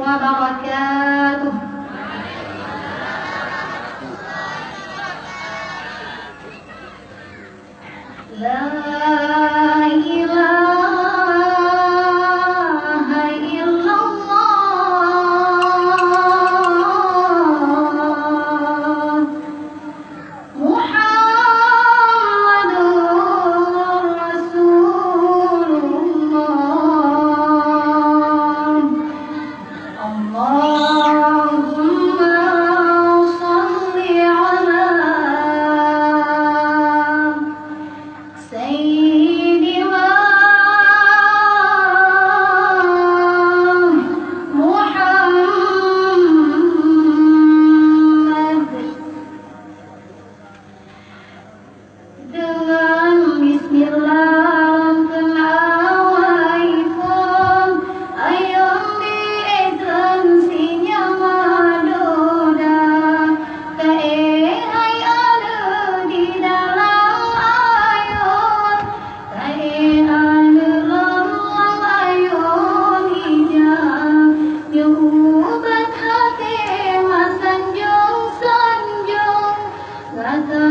wabarakatuh. La ilaha illallah Muhammadur Rasulullah. Allahumma shalli ala Sayyidina Muhammad. Dengan bismillah kenawaikum ayam diedran sinya madoda kaehai ada di dalam ayun kaehai ada dalam ayun hijab nyubat hati masanjung sanjung kata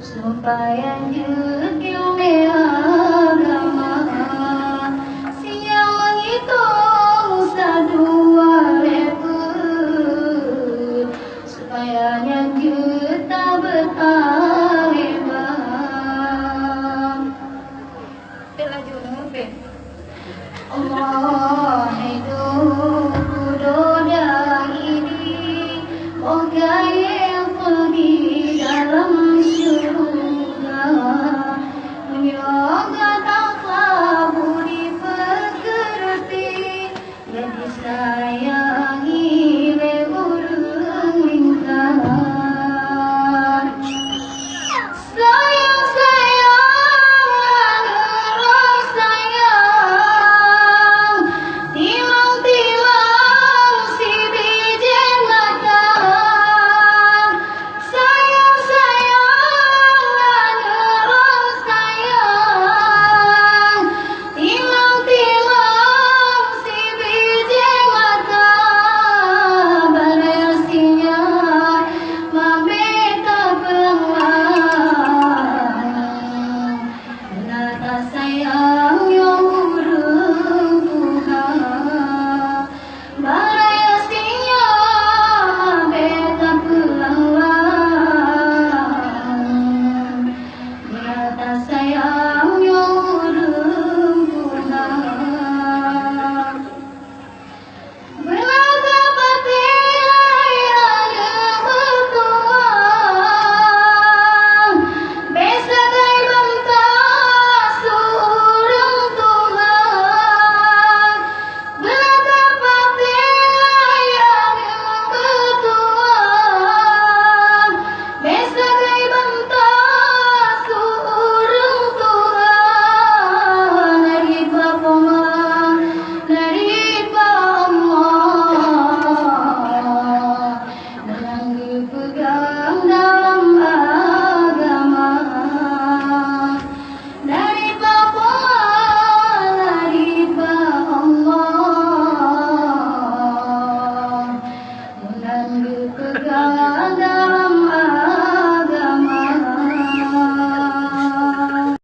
Supaya jegil agama siang menghitung sadua leput supaya kita bertaliban pelaju nurbe Allah hidup kudoda ini moga yang pergi dalam Menyoga taklah budi pekerti jadi saya